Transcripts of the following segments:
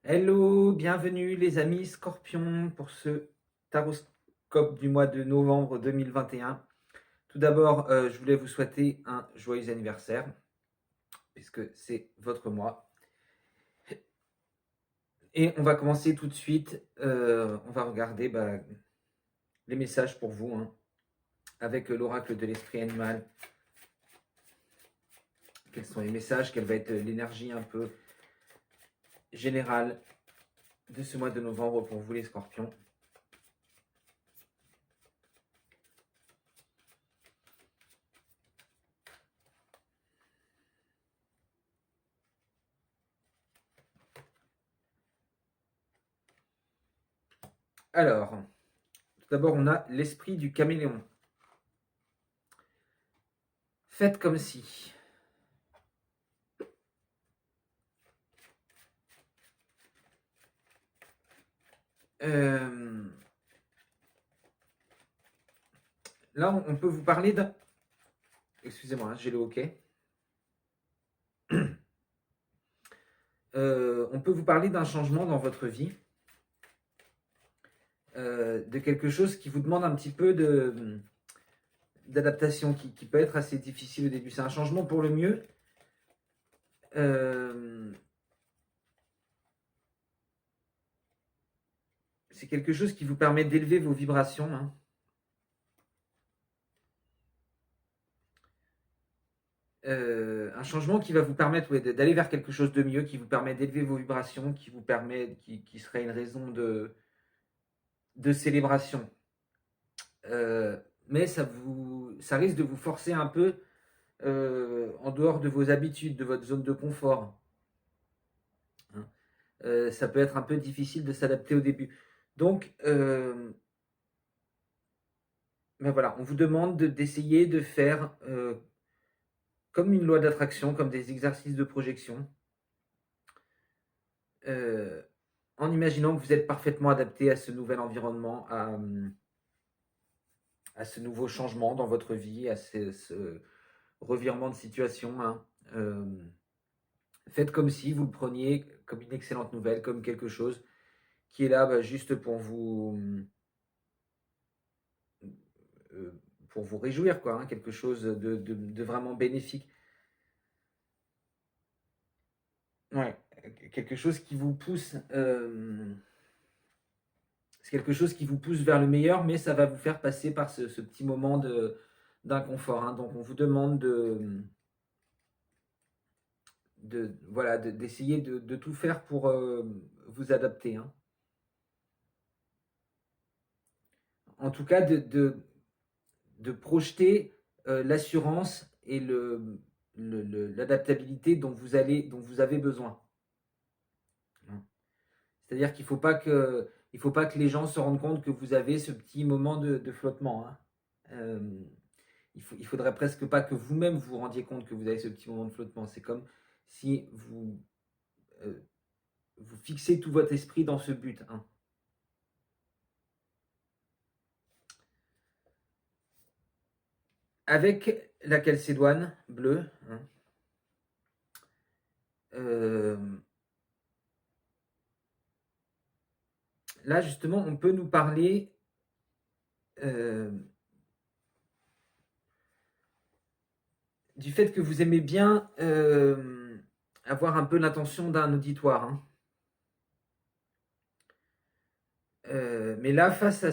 Hello, bienvenue les amis Scorpions pour ce taroscope du mois de novembre 2021. Tout d'abord, je voulais vous souhaiter un joyeux anniversaire, puisque c'est votre mois. Et on va commencer tout de suite, on va regarder les messages pour vous, hein, avec l'oracle de l'esprit animal. Quels sont les messages, quelle va être l'énergie un peu générale de ce mois de novembre pour vous les Scorpions. Alors, tout d'abord, on a l'esprit du caméléon. Faites comme si. Là, on peut vous parler d'un... Excusez-moi, hein, j'ai le hoquet. On peut vous parler d'un changement dans votre vie, de quelque chose qui vous demande un petit peu d'adaptation, qui peut être assez difficile au début. C'est un changement pour le mieux. C'est quelque chose qui vous permet d'élever vos vibrations, hein. Un changement qui va vous permettre d'aller vers quelque chose de mieux, qui vous permet d'élever vos vibrations, qui serait une raison de célébration. Mais ça risque de vous forcer un peu en dehors de vos habitudes, de votre zone de confort, hein. Ça peut être un peu difficile de s'adapter au début. Donc, voilà, on vous demande d'essayer de faire comme une loi d'attraction, comme des exercices de projection, en imaginant que vous êtes parfaitement adapté à ce nouvel environnement, à ce nouveau changement dans votre vie, à ce revirement de situation, hein. Faites comme si vous le preniez comme une excellente nouvelle, comme quelque chose qui est là juste pour vous réjouir, quoi, hein, quelque chose de vraiment bénéfique. Ouais, quelque chose qui vous pousse, c'est quelque chose qui vous pousse vers le meilleur, mais ça va vous faire passer par ce petit moment d'inconfort, hein. Donc on vous demande voilà, d'essayer de tout faire pour vous adapter, hein. En tout cas, de projeter l'assurance et l'adaptabilité dont vous avez besoin, hein. C'est-à-dire qu'il faut pas que les gens se rendent compte que vous avez ce petit moment de flottement, hein. Euh, il faudrait presque pas que vous-même vous rendiez compte que vous avez ce petit moment de flottement. C'est comme si euh, vous fixez tout votre esprit dans ce but, hein. Avec la calcédoine bleue, hein, euh, là justement, on peut nous parler euh, du fait que vous aimez bien avoir un peu l'attention d'un auditoire, hein. Mais là, face à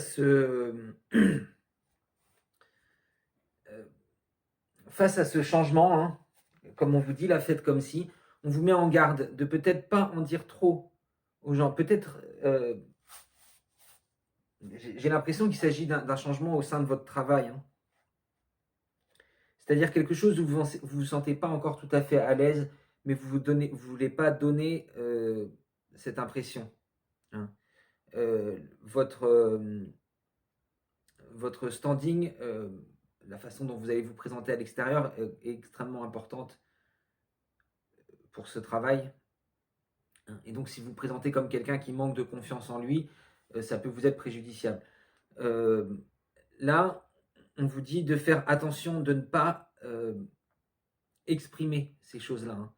ce changement, hein, comme on vous dit, la fête comme si, on vous met en garde de peut-être pas en dire trop aux gens. Peut-être, j'ai l'impression qu'il s'agit d'un changement au sein de votre travail, hein. C'est-à-dire quelque chose où vous ne vous sentez pas encore tout à fait à l'aise, mais vous ne voulez pas donner cette impression, hein. Votre standing, la façon dont vous allez vous présenter à l'extérieur est extrêmement importante pour ce travail, hein. Et donc, si vous vous présentez comme quelqu'un qui manque de confiance en lui, ça peut vous être préjudiciable. Euh, Là, on vous dit de faire attention de ne pas exprimer ces choses-là, hein.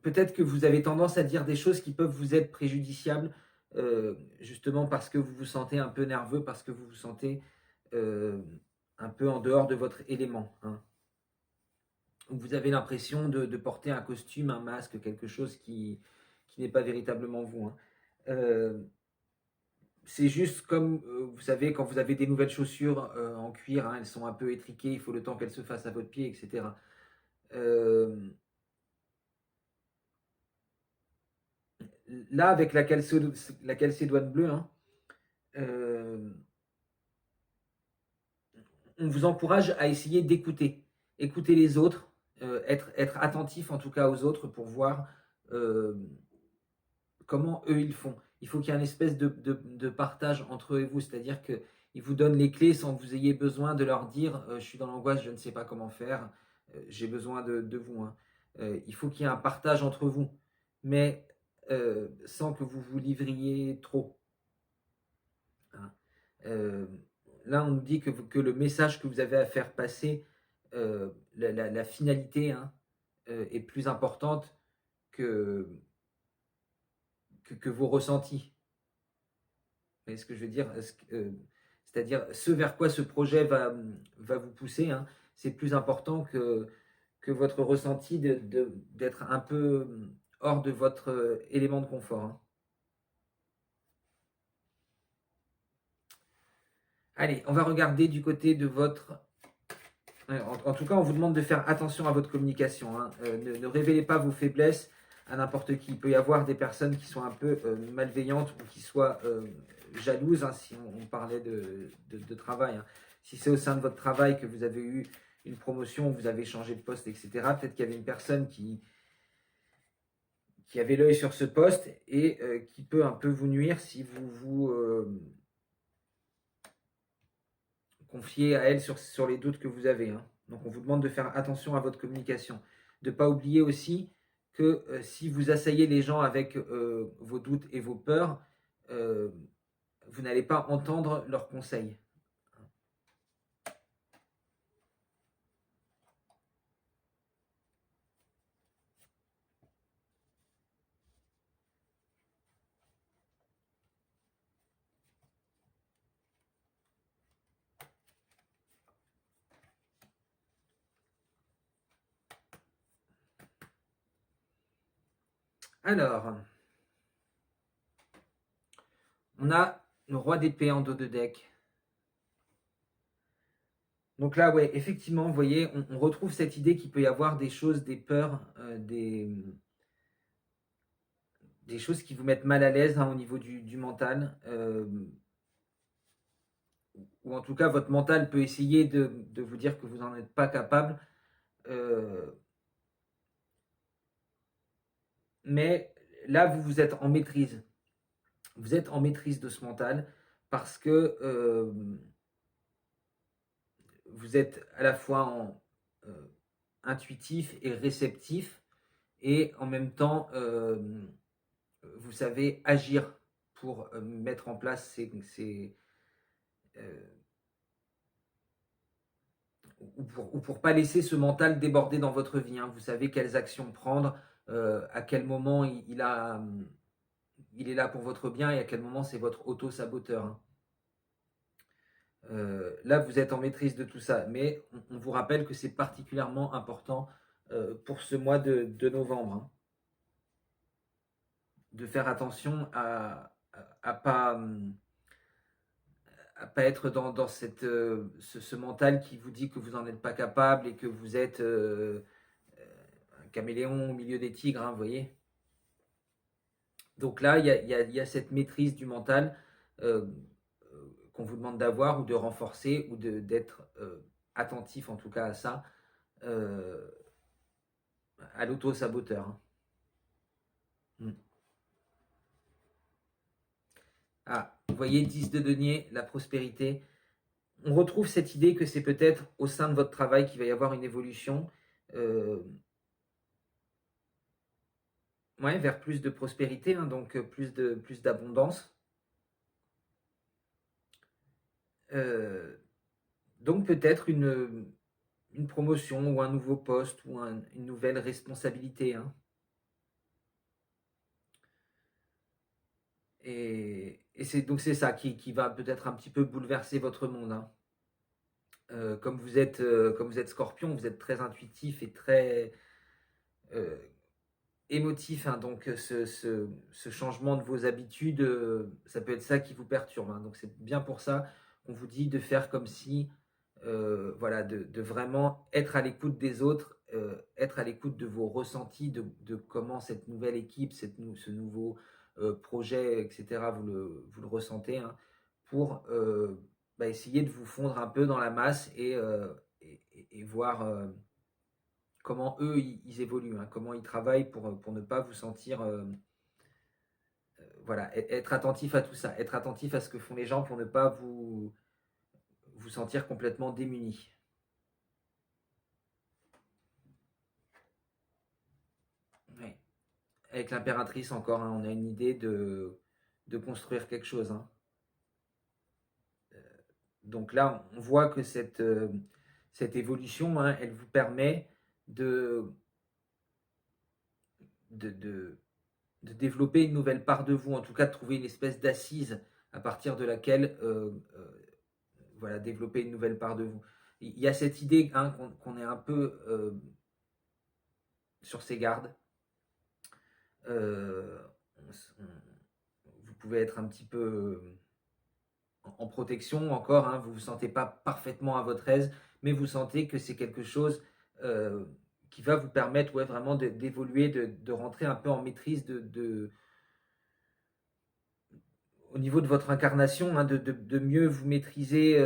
peut-être que vous avez tendance à dire des choses qui peuvent vous être préjudiciables, justement parce que vous vous sentez un peu nerveux, parce que vous vous sentez un peu en dehors de votre élément, hein. Vous avez l'impression de porter un costume, un masque, quelque chose qui n'est pas véritablement vous, hein. Euh, c'est juste comme, vous savez, quand vous avez des nouvelles chaussures en cuir, hein, elles sont un peu étriquées, il faut le temps qu'elles se fassent à votre pied, etc. Euh, Là, avec la calcédoine bleue, hein, euh, on vous encourage à essayer d'écouter. Écouter les autres, être attentif en tout cas aux autres pour voir euh, comment eux ils font. Il faut qu'il y ait une espèce de partage entre eux et vous, c'est-à-dire qu'ils vous donnent les clés sans que vous ayez besoin de leur dire je suis dans l'angoisse, je ne sais pas comment faire, j'ai besoin de vous, hein. Il faut qu'il y ait un partage entre vous, mais sans que vous vous livriez trop, hein. Euh, Là, on nous dit que le message que vous avez à faire passer, la finalité, hein, est plus importante que, que vos ressentis. Vous voyez ce que je veux dire? C'est-à-dire ce vers quoi ce projet va vous pousser, hein, c'est plus important que votre ressenti d'être un peu hors de votre élément de confort, hein. Allez, on va regarder du côté de votre... En tout cas, on vous demande de faire attention à votre communication, hein. Ne révélez pas vos faiblesses à n'importe qui. Il peut y avoir des personnes qui sont un peu malveillantes ou qui soient jalouses, hein, si on parlait de travail, hein. Si c'est au sein de votre travail que vous avez eu une promotion, vous avez changé de poste, etc., peut-être qu'il y avait une personne qui avait l'œil sur ce poste et qui peut un peu vous nuire si vous vous confiez à elle sur les doutes que vous avez, hein. Donc on vous demande de faire attention à votre communication. De ne pas oublier aussi que si vous assaillez les gens avec vos doutes et vos peurs, euh, vous n'allez pas entendre leurs conseils. Alors, on a le roi d'épée en dos de deck. Donc là, ouais, effectivement, vous voyez, on retrouve cette idée qu'il peut y avoir des choses, des peurs, des choses qui vous mettent mal à l'aise, hein, au niveau du mental. Ou en tout cas, votre mental peut essayer de vous dire que vous n'en êtes pas capable. Euh, mais là, vous êtes en maîtrise. Vous êtes en maîtrise de ce mental parce que vous êtes à la fois intuitif et réceptif, et en même temps, vous savez agir pour mettre en place euh, ou pour pas laisser ce mental déborder dans votre vie, hein. Vous savez quelles actions prendre, à quel moment il est là pour votre bien et à quel moment c'est votre auto-saboteur, hein. Là, vous êtes en maîtrise de tout ça, mais on vous rappelle que c'est particulièrement important pour ce mois de novembre, hein, de faire attention à pas être dans ce mental qui vous dit que vous n'en êtes pas capable et que vous êtes un caméléon au milieu des tigres, hein, vous voyez. Donc là, il y a cette maîtrise du mental euh, qu'on vous demande d'avoir ou de renforcer ou d'être attentif en tout cas à ça, euh, à l'auto-saboteur, hein. Mm. Ah, vous voyez, 10 de denier, la prospérité. On retrouve cette idée que c'est peut-être au sein de votre travail qu'il va y avoir une évolution, euh, ouais, vers plus de prospérité, hein, donc plus d'abondance. Euh, donc peut-être une promotion ou un nouveau poste ou une nouvelle responsabilité, hein. Et c'est ça qui va peut-être un petit peu bouleverser votre monde, hein. Comme vous êtes Scorpion, vous êtes très intuitif et très euh, émotif, hein. Donc ce changement de vos habitudes, ça peut être ça qui vous perturbe, hein. Donc c'est bien pour ça qu'on vous dit de faire comme si, voilà, de vraiment être à l'écoute des autres, être à l'écoute de vos ressentis, de comment cette nouvelle équipe, ce nouveau projet, etc., vous le ressentez, hein, pour bah, essayer de vous fondre un peu dans la masse et voir comment eux, ils évoluent, hein, comment ils travaillent pour ne pas vous sentir, voilà, être attentif à tout ça, être attentif à ce que font les gens pour ne pas vous sentir complètement démuni. Ouais. Avec l'impératrice encore, hein, on a une idée de construire quelque chose, hein. Donc là, on voit que cette évolution, hein, elle vous permet de, de, de, de développer une nouvelle part de vous, en tout cas de trouver une espèce d'assise à partir de laquelle voilà, développer une nouvelle part de vous. Il y a cette idée, hein, qu'on est un peu sur ses gardes. Euh, vous pouvez être un petit peu en protection encore, hein, vous ne vous sentez pas parfaitement à votre aise, mais vous sentez que c'est quelque chose euh, qui va vous permettre, ouais, vraiment d'évoluer, de rentrer un peu en maîtrise au niveau de votre incarnation, hein, de mieux vous maîtriser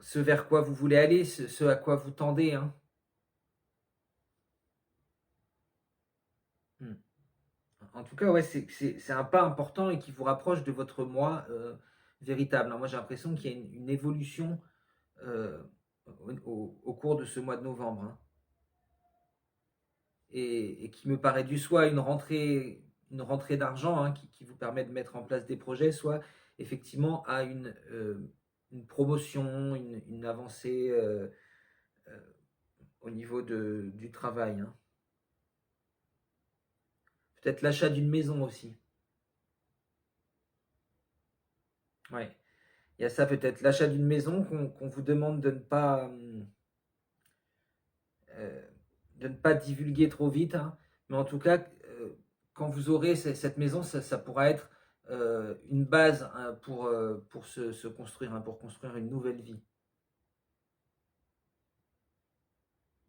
ce vers quoi vous voulez aller, ce à quoi vous tendez, hein. Hmm. En tout cas, ouais, c'est un pas important et qui vous rapproche de votre moi véritable, hein. Moi, j'ai l'impression qu'il y a une évolution euh, au cours de ce mois de novembre, hein, et qui me paraît dû soit une rentrée d'argent, hein, qui vous permet de mettre en place des projets, soit effectivement à une promotion, une avancée euh, au niveau du travail, hein. Peut-être l'achat d'une maison aussi. Ouais. Il y a ça peut-être, l'achat d'une maison qu'on vous demande euh, de ne pas divulguer trop vite, hein. Mais en tout cas, quand vous aurez cette maison, ça pourra être une base, hein, pour se construire, hein, pour construire une nouvelle vie.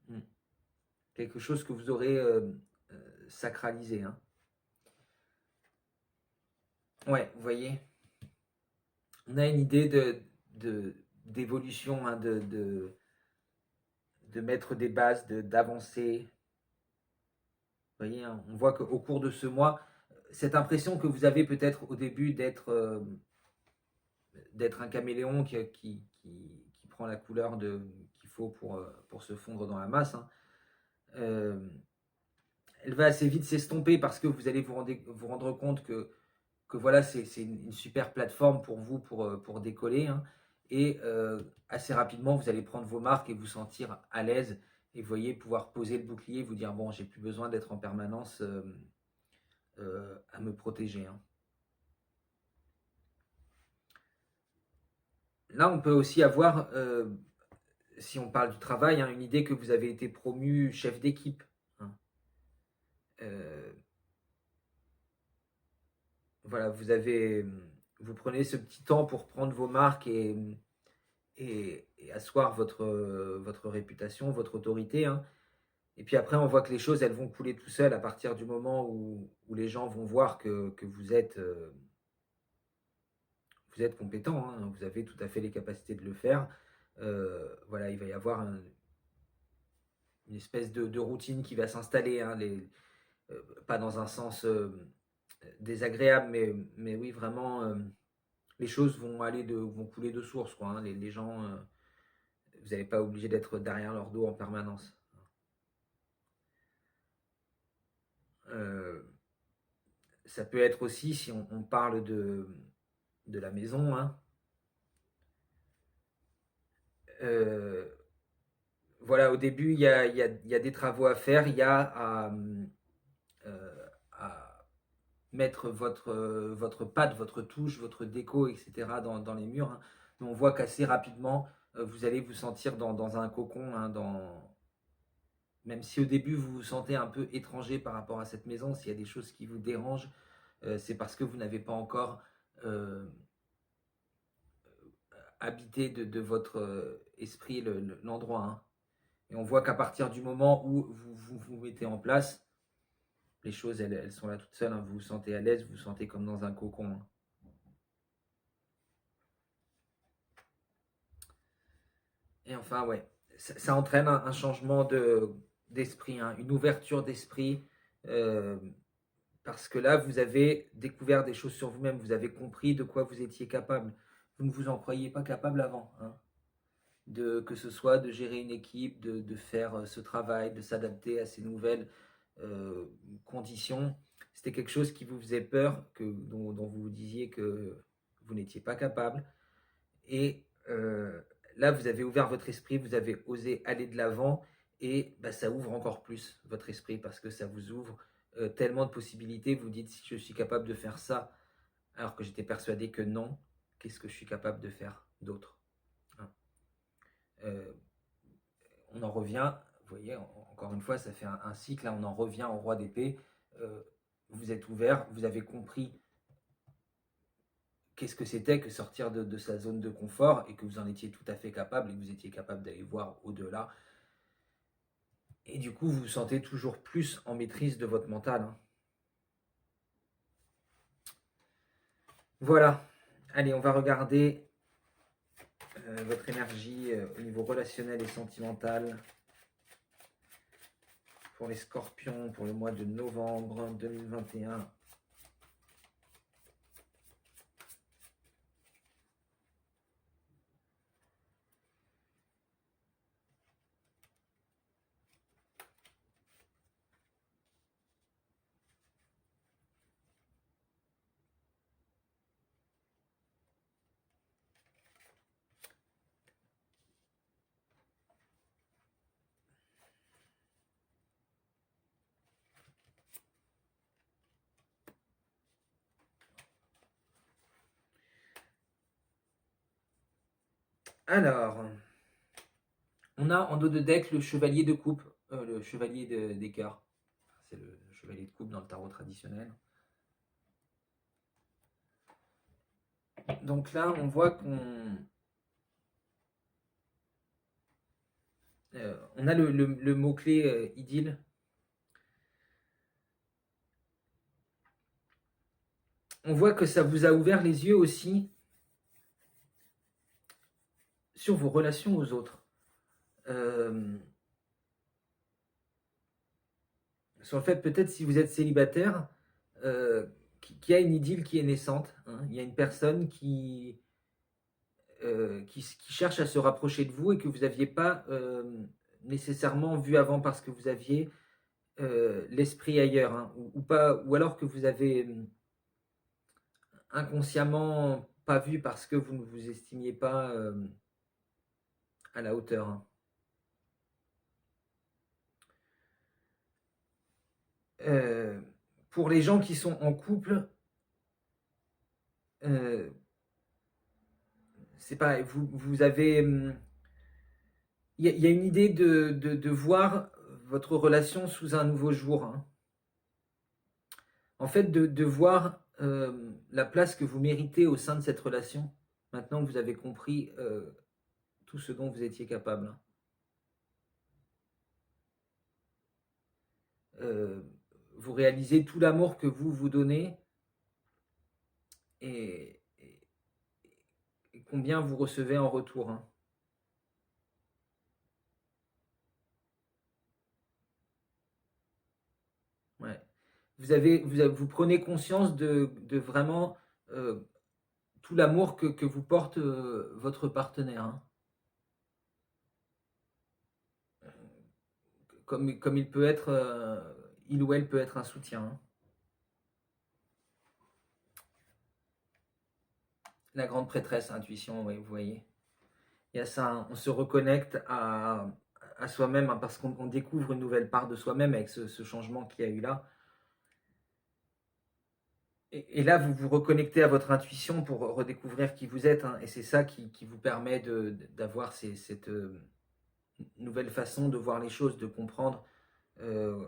Mm. Quelque chose que vous aurez sacralisé, hein. Ouais, vous voyez, on a une idée d'évolution, hein, de mettre des bases, d'avancer. Vous voyez, hein, on voit qu'au cours de ce mois, cette impression que vous avez peut-être au début d'être un caméléon qui prend la couleur qu'il faut pour se fondre dans la masse, hein, euh, elle va assez vite s'estomper parce que vous allez vous rendre compte que voilà, c'est une super plateforme pour vous pour décoller, hein. Et assez rapidement, vous allez prendre vos marques et vous sentir à l'aise. Et vous voyez, pouvoir poser le bouclier, vous dire, bon, j'ai plus besoin d'être en permanence à me protéger, hein. Là, on peut aussi avoir, si on parle du travail, hein, une idée que vous avez été promu chef d'équipe, hein. Euh, voilà, vous prenez ce petit temps pour prendre vos marques et asseoir votre réputation, votre autorité, hein. Et puis après, on voit que les choses, elles vont couler tout seules à partir du moment où les gens vont voir que vous êtes compétent, hein, vous avez tout à fait les capacités de le faire. Voilà, il va y avoir une espèce de routine qui va s'installer, hein, pas dans un sens désagréable, mais oui, vraiment, les choses vont couler de source, quoi, hein. Les gens, vous n'êtes pas obligé d'être derrière leur dos en permanence. Euh, Ça peut être aussi, si on parle de la maison, hein, euh, voilà, au début, il y a des travaux à faire, il y a euh, à mettre votre patte, votre touche, votre déco, etc. dans les murs, hein. Mais on voit qu'assez rapidement, vous allez vous sentir dans un cocon, hein, même si au début vous vous sentez un peu étranger par rapport à cette maison, s'il y a des choses qui vous dérangent, c'est parce que vous n'avez pas encore habité de votre esprit l'endroit, hein. Et on voit qu'à partir du moment où vous mettez en place, les choses, elles sont là toutes seules, hein. Vous vous sentez à l'aise, vous vous sentez comme dans un cocon, hein. Et enfin, ouais, ça entraîne un changement d'esprit, hein, une ouverture d'esprit, euh, parce que là, vous avez découvert des choses sur vous-même, vous avez compris de quoi vous étiez capable. Vous ne vous en croyiez pas capable avant, hein, que ce soit de gérer une équipe, de faire ce travail, de s'adapter à ces nouvelles euh, conditions. C'était quelque chose qui vous faisait peur, dont vous vous disiez que vous n'étiez pas capable. Et là, vous avez ouvert votre esprit, vous avez osé aller de l'avant et bah, ça ouvre encore plus votre esprit parce que ça vous ouvre tellement de possibilités. Vous dites, si je suis capable de faire ça, alors que j'étais persuadé que non, qu'est-ce que je suis capable de faire d'autre, hein. euh, On en revient, vous voyez, encore une fois, ça fait un cycle, là, on en revient au roi d'épée. Euh, vous êtes ouvert, vous avez compris qu'est-ce que c'était que sortir de sa zone de confort et que vous en étiez tout à fait capable et que vous étiez capable d'aller voir au-delà. Et du coup, vous vous sentez toujours plus en maîtrise de votre mental, hein. Voilà. Allez, on va regarder votre énergie au niveau relationnel et sentimental pour les scorpions pour le mois de novembre 2021. Alors, on a en dos de deck le chevalier de coupe, le chevalier des cœurs. C'est le chevalier de coupe dans le tarot traditionnel. Donc là, on voit on a le mot-clé idylle. On voit que ça vous a ouvert les yeux aussi sur vos relations aux autres. Sur le fait, peut-être, si vous êtes célibataire, qu'il y a une idylle qui est naissante, hein. Il y a une personne qui cherche à se rapprocher de vous et que vous n'aviez pas nécessairement vu avant parce que vous aviez l'esprit ailleurs, hein, ou pas, ou alors que vous avez inconsciemment pas vu parce que vous ne vous estimiez pas à la hauteur, hein. Pour les gens qui sont en couple, euh, c'est pareil, vous avez... Il y a une idée de voir votre relation sous un nouveau jour, hein. En fait, de voir la place que vous méritez au sein de cette relation, maintenant que vous avez compris tout ce dont vous étiez capable, hein. Euh, vous réalisez tout l'amour que vous vous donnez et, et combien vous recevez en retour, hein. Ouais. Vous prenez conscience de vraiment tout l'amour que vous porte votre partenaire, hein. Comme il peut être, il ou elle peut être un soutien, hein. La grande prêtresse, intuition, oui, vous voyez. Il y a ça, hein. On se reconnecte à soi-même, hein, parce qu'on découvre une nouvelle part de soi-même avec ce changement qu'il y a eu là. Et là, vous vous reconnectez à votre intuition pour redécouvrir qui vous êtes, hein, et c'est ça qui vous permet d'avoir cette nouvelle façon de voir les choses, de comprendre euh,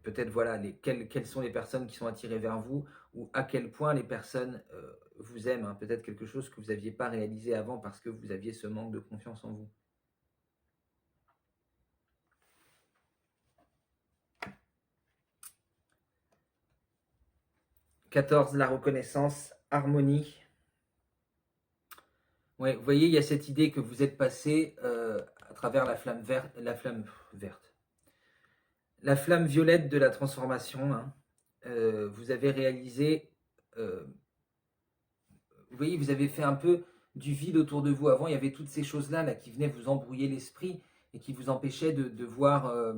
peut-être voilà, quelles sont les personnes qui sont attirées vers vous, ou à quel point les personnes vous aiment, hein. Peut-être quelque chose que vous n'aviez pas réalisé avant parce que vous aviez ce manque de confiance en vous. 14, la reconnaissance, harmonie. Ouais, vous voyez, il y a cette idée que vous êtes passé à travers la flamme verte, la flamme violette de la transformation, hein. Vous avez réalisé, vous voyez, vous avez fait un peu du vide autour de vous. Avant, il y avait toutes ces choses-là là, qui venaient vous embrouiller l'esprit et qui vous empêchaient de voir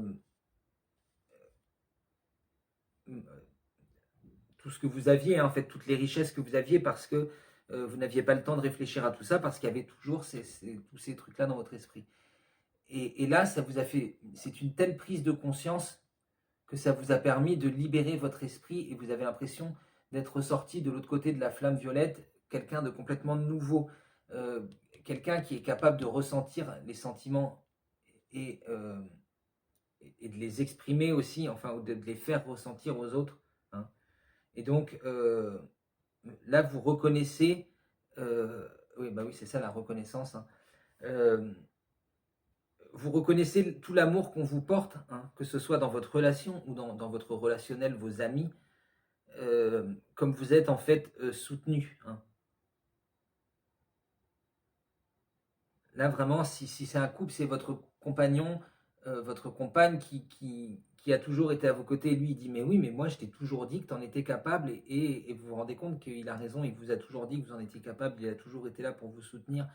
tout ce que vous aviez, hein, en fait, toutes les richesses que vous aviez, parce que vous n'aviez pas le temps de réfléchir à tout ça, parce qu'il y avait toujours tous ces trucs-là dans votre esprit. Et là, ça vous a fait, c'est une telle prise de conscience que ça vous a permis de libérer votre esprit, et vous avez l'impression d'être sorti de l'autre côté de la flamme violette, quelqu'un de complètement nouveau, euh, quelqu'un qui est capable de ressentir les sentiments et, euh, et de les exprimer aussi, enfin, ou de les faire ressentir aux autres, hein. Et donc, là, vous reconnaissez, oui, bah oui, c'est ça la reconnaissance, hein. Euh, vous reconnaissez tout l'amour qu'on vous porte, hein, que ce soit dans votre relation ou dans votre relationnel, vos amis, comme vous êtes en fait soutenu, hein. Là, vraiment, si c'est un couple, c'est votre compagnon, votre compagne qui a toujours été à vos côtés. Et lui, il dit, mais oui, mais moi, je t'ai toujours dit que tu en étais capable. Et vous vous rendez compte qu'il a raison, il vous a toujours dit que vous en étiez capable, il a toujours été là pour vous soutenir.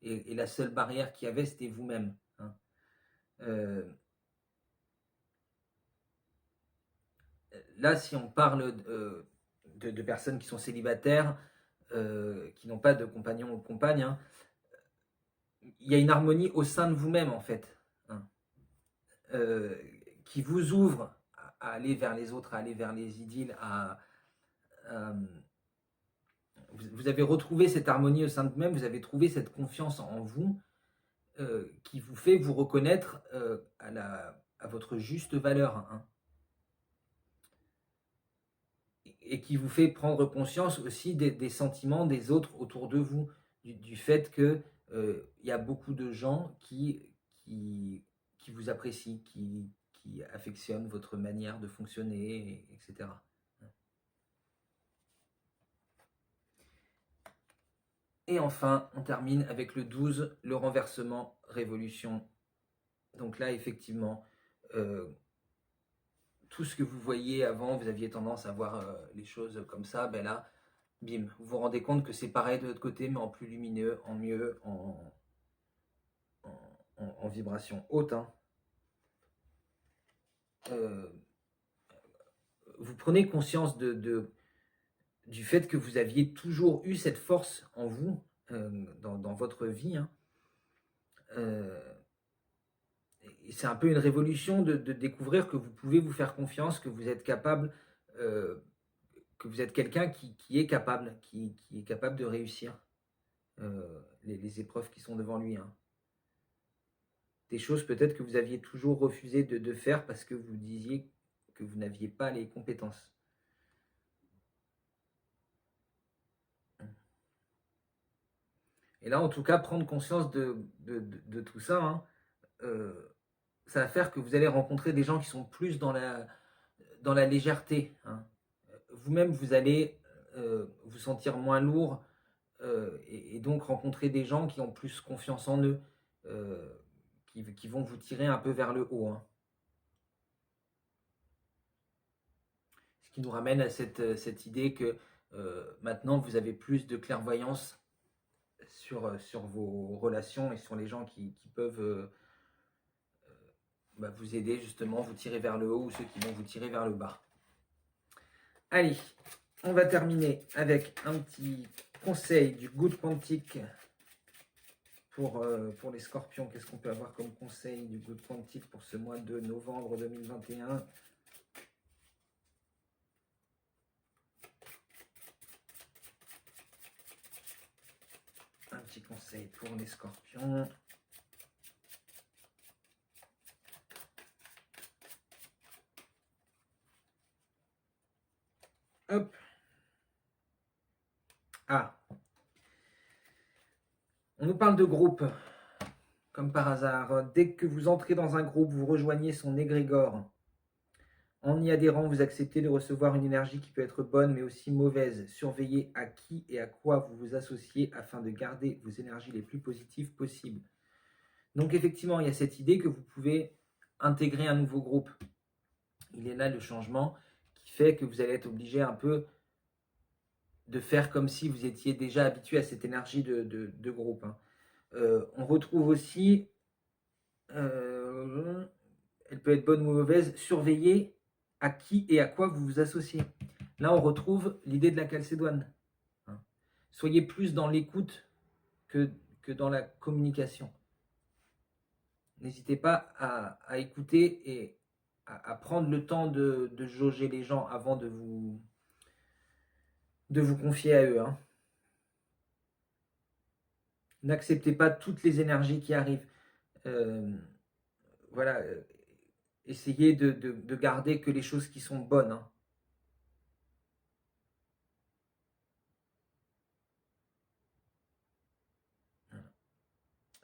Et la seule barrière qu'il y avait, c'était vous-même, hein. Euh, Là, si on parle de personnes qui sont célibataires, qui n'ont pas de compagnon ou de compagne, hein, il y a une harmonie au sein de vous-même, en fait, hein, euh, qui vous ouvre à aller vers les autres, à aller vers les idylles, vous avez retrouvé cette harmonie au sein de vous-même, vous avez trouvé cette confiance en vous qui vous fait vous reconnaître à votre juste valeur, hein, et qui vous fait prendre conscience aussi des sentiments des autres autour de vous, du fait que y a beaucoup de gens qui vous apprécient, qui affectionnent votre manière de fonctionner, etc. Et enfin, on termine avec le 12, le renversement, révolution. Donc là, effectivement, euh, tout ce que vous voyez avant, vous aviez tendance à voir les choses comme ça, ben là, bim, vous vous rendez compte que c'est pareil de l'autre côté, mais en plus lumineux, en mieux, en vibration haute, hein. Euh, vous prenez conscience du fait que vous aviez toujours eu cette force en vous, dans votre vie, hein. Euh, c'est un peu une révolution de découvrir que vous pouvez vous faire confiance, que vous êtes capable, euh, que vous êtes quelqu'un qui est capable, qui est capable de réussir les épreuves qui sont devant lui, hein. Des choses peut-être que vous aviez toujours refusé de faire parce que vous disiez que vous n'aviez pas les compétences. Et là, en tout cas, prendre conscience de tout ça, hein, euh, ça va faire que vous allez rencontrer des gens qui sont plus dans la légèreté, hein. Vous-même, vous allez vous sentir moins lourd, et donc rencontrer des gens qui ont plus confiance en eux, euh, qui vont vous tirer un peu vers le haut, hein. Ce qui nous ramène à cette idée que maintenant vous avez plus de clairvoyance sur vos relations et sur les gens qui peuvent vous aider justement, vous tirer vers le haut, ou ceux qui vont vous tirer vers le bas. Allez, on va terminer avec un petit conseil du Good Quantique pour les scorpions. Qu'est-ce qu'on peut avoir comme conseil du Good Quantique pour ce mois de novembre 2021? petit conseil pour les scorpions. Hop. Ah. On nous parle de groupe, comme par hasard. Dès que vous entrez dans un groupe, vous rejoignez son égrégore. En y adhérant, vous acceptez de recevoir une énergie qui peut être bonne, mais aussi mauvaise. Surveillez à qui et à quoi vous vous associez afin de garder vos énergies les plus positives possibles. Donc effectivement, il y a cette idée que vous pouvez intégrer un nouveau groupe. Il est là le changement qui fait que vous allez être obligé un peu de faire comme si vous étiez déjà habitué à cette énergie de groupe. On retrouve aussi, elle peut être bonne ou mauvaise, surveiller à qui et à quoi vous vous associez. Là, on retrouve l'idée de la calcédoine. Soyez plus dans l'écoute que dans la communication. N'hésitez pas à écouter et à prendre le temps de jauger les gens avant de vous confier à eux. N'acceptez pas toutes les énergies qui arrivent. Voilà, essayez de garder que les choses qui sont bonnes.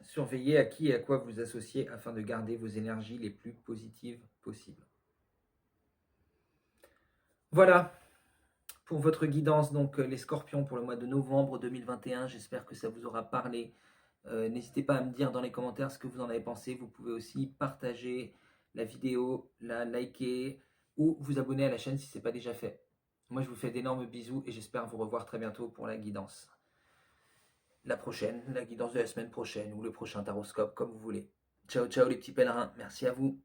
Surveillez à qui et à quoi vous associez afin de garder vos énergies les plus positives possibles. Voilà pour votre guidance, donc les scorpions pour le mois de novembre 2021. J'espère que ça vous aura parlé. N'hésitez pas à me dire dans les commentaires ce que vous en avez pensé. Vous pouvez aussi partager la vidéo, la liker ou vous abonner à la chaîne si ce n'est pas déjà fait. Moi, je vous fais d'énormes bisous et j'espère vous revoir très bientôt pour la guidance. La prochaine, la guidance de la semaine prochaine ou le prochain taroscope, comme vous voulez. Ciao, ciao les petits pèlerins. Merci à vous.